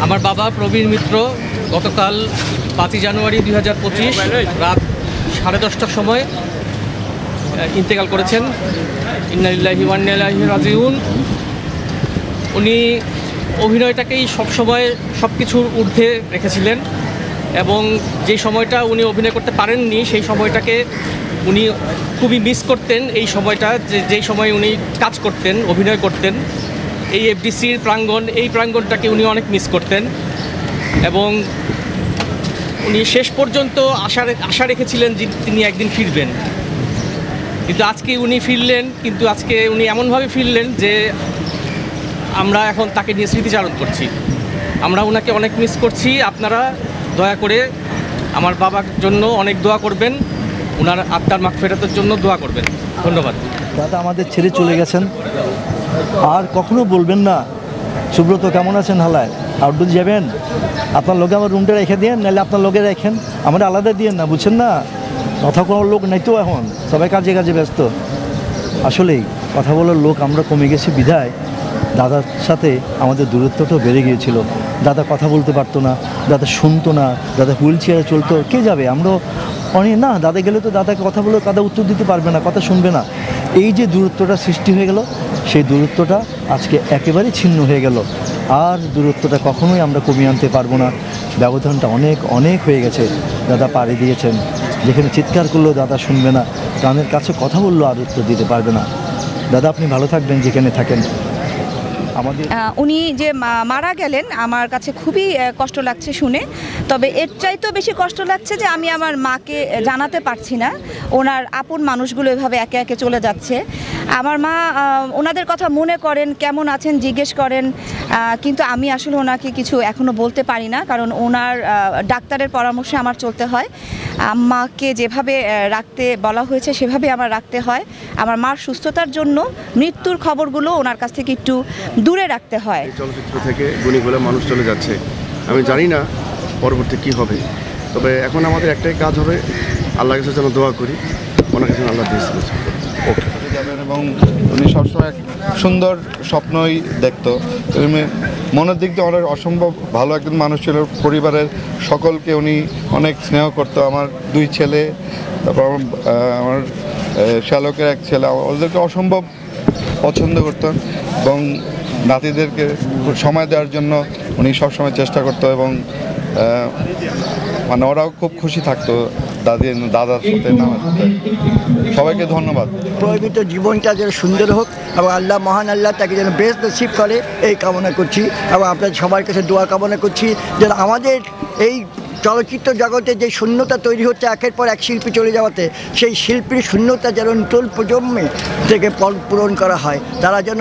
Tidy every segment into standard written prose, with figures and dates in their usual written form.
আমার বাবা প্রবীর মিত্র গতকাল 5ই জানুয়ারি 2025 রাত 10:30টার সময় ইন্তেকাল করেছেন। ইন্না লিল্লাহি ওয়া ইন্না ইলাইহি রাজিউন। উনি অভিনয়টাকেই সবসময় সব কিছুর ঊর্ধ্বে রেখেছিলেন এবং যে সময়টা উনি অভিনয় করতে পারেননি সেই সময়টাকে উনি খুবই মিস করতেন। এই সময়টা যেই সময় উনি কাজ করতেন, অভিনয় করতেন, এই এফডিসির প্রাঙ্গণ, এই প্রাঙ্গণটাকে উনি অনেক মিস করতেন এবং উনি শেষ পর্যন্ত আশা রেখেছিলেন যে তিনি একদিন ফিরবেন। কিন্তু আজকে উনি ফিরলেন, কিন্তু আজকে উনি এমনভাবে ফিরলেন যে আমরা এখন তাকে নিয়ে স্মৃতিচারণ করছি। আমরা ওনাকে অনেক মিস করছি। আপনারা দয়া করে আমার বাবার জন্য অনেক দোয়া করবেন, ওনার আত্মার মাগফিরাতের জন্য দোয়া করবেন। ধন্যবাদ। দাদা আমাদের ছেড়ে চলে গেছেন, আর কখনো বলবেন না সুব্রত কেমন আছেন হালায় আউটডোর যাবেন, আপনার লোকে আমার রুমটা রেখে দিন, নাহলে আপনার লোকে রাখেন, আমরা আলাদা দিয়েন না, বুঝছেন না? কথা কোনো লোক নাই তো, এখন সবাই কাজে কাজে ব্যস্ত। আসলেই কথা বলার লোক আমরা কমে গেছি বিধায় দাদার সাথে আমাদের দূরত্বটাও বেড়ে গিয়েছিল। দাদা কথা বলতে পারতো না, দাদা শুনতো না, দাদা হুইল চেয়ারে চলতো, কে যাবে? আমরাও অনেক না, দাদা গেলে তো দাদাকে কথা বলে দাদা উত্তর দিতে পারবে না, কথা শুনবে না। এই যে দূরত্বটা সৃষ্টি হয়ে গেল, সেই দূরত্বটা আজকে একেবারেই ছিন্ন হয়ে গেল। আর দূরত্বটা কখনোই আমরা কমিয়ে আনতে পারবো না। ব্যবধানটা অনেক অনেক হয়ে গেছে। দাদা পাড়ি দিয়েছেন, যেখানে চিৎকার করলেও দাদা শুনবে না, কানের কাছে কথা বললেও আর উত্তর দিতে পারবে না। দাদা আপনি ভালো থাকবেন যেখানে থাকেন। উনি যে মারা গেলেন আমার কাছে খুবই কষ্ট লাগছে শুনে, তবে এর চাইতেও বেশি কষ্ট লাগছে যে আমি আমার মাকে জানাতে পারছি না। ওনার আপন মানুষগুলো এভাবে একে একে চলে যাচ্ছে। আমার মা ওনাদের কথা মনে করেন, কেমন আছেন জিজ্ঞেস করেন, কিন্তু আমি আসলে ওনাকে কিছু এখনও বলতে পারি না, কারণ ওনার ডাক্তারের পরামর্শে আমার চলতে হয়। আম্মাকে যেভাবে রাখতে বলা হয়েছে সেভাবে আমার রাখতে হয়। আমার মার সুস্থতার জন্য মৃত্যুর খবরগুলো ওনার কাছ থেকে একটু দূরে রাখতে হয়। চলচ্চিত্র থেকে গুণী বলে মানুষ চলে যাচ্ছে, আমি জানি না পরবর্তী কি হবে, তবে এখন আমাদের একটাই কাজ হবে, আল্লাহর কাছে যেন দোয়া করি, ওনার কাছে আল্লাহ দিয়েছে ওকে যাবেন। এবং উনি সবসময় এক সুন্দর স্বপ্নই দেখতো। মনের দিক দিয়ে অনেক অসম্ভব ভালো একজন মানুষ ছিল। পরিবারের সকলকে উনি অনেক স্নেহ করতো। আমার 2 ছেলে, তারপর আমার শ্যালকের এক ছেলে, ওদেরকে অসম্ভব পছন্দ করতেন এবং নাতিদেরকে সময় দেওয়ার জন্য উনি সবসময় চেষ্টা করতো এবং মানে ওরাও খুব খুশি থাকতো দাদার সাথে নানার সাথে। সবাইকে ধন্যবাদ। পবিত্র জীবনটা যেন সুন্দর হোক এবং আল্লাহ মহান আল্লাহ তাকে যেন বেস্ট নসিব করে এই কামনা করছি এবং আপনাদের সবার কাছে দোয়া কামনা করছি যেন আমাদের এই চলচ্চিত্র জগতে যে শূন্যতা তৈরি হচ্ছে একের পর এক শিল্পী চলে যাওয়াতে, সেই শিল্পীর শূন্যতা যেন নতুন প্রজন্মে থেকে পূরণ করা হয়। তারা যেন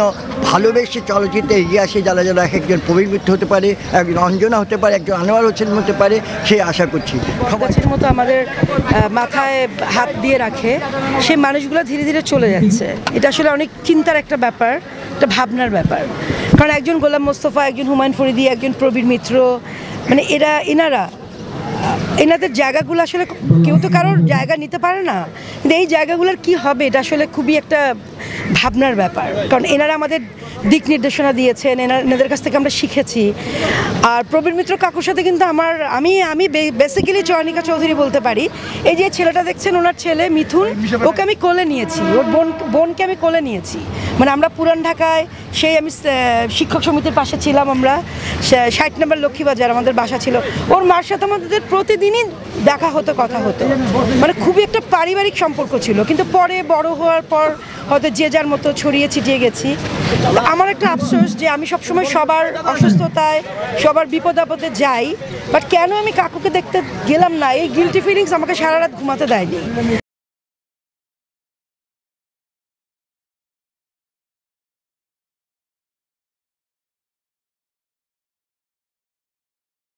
ভালোবেসে চলচ্চিত্রে এগিয়ে আসে, যারা যেন এক একজন প্রবীর মিত্র হতে পারে, একজন অঞ্জনা হতে পারে, একজন আনোয়ার হোসেন হতে পারে, সেই আশা করছি। গাছের মতো আমাদের মাথায় হাত দিয়ে রাখে, সেই মানুষগুলো ধীরে ধীরে চলে যাচ্ছে। এটা আসলে অনেক চিন্তার একটা ব্যাপার, একটা ভাবনার ব্যাপার। কারণ একজন গোলাম মোস্তফা, একজন হুমায়ুন ফরিদি, একজন প্রবীর মিত্র, মানে এনাদের জায়গাগুলো আসলে কেউ তো কারোর জায়গা নিতে পারে না, কিন্তু এই জায়গাগুলোর কি হবে এটা আসলে খুবই একটা ভাবনার ব্যাপার। কারণ এনারা আমাদের দিক নির্দেশনা দিয়েছেন, এনাদের কাছ থেকে আমরা শিখেছি। আর প্রবীর মিত্র কাকুর সাথে কিন্তু আমি বেসিক্যালি চয়নিকা চৌধুরী বলতে পারি। এই যে ছেলেটা দেখছেন, ওনার ছেলে মিথুন, ওকে আমি কোলে নিয়েছি, ওর বোনকে আমি কোলে নিয়েছি। মানে আমরা পুরান ঢাকায় আমি শিক্ষক সমিতির পাশে ছিলাম, আমরা 60 নম্বর লক্ষ্মীবাজার আমাদের বাসা ছিল। ওর মার সাথে আমাদের প্রতিদিনই দেখা হতো, কথা হতো, মানে খুবই একটা পারিবারিক সম্পর্ক ছিল। কিন্তু পরে বড় হওয়ার পর হয়তো যে যার মতো ছড়িয়ে ছিটিয়ে গেছি। আমার একটা আফসোস যে আমি সবসময় সবার অসুস্থতায়, সবার বিপদ আপদে যাই, বাট কেন আমি কাকুকে দেখতে গেলাম না, এই গিল্টি ফিলিংস আমাকে সারা রাত ঘুমাতে দেয়নি।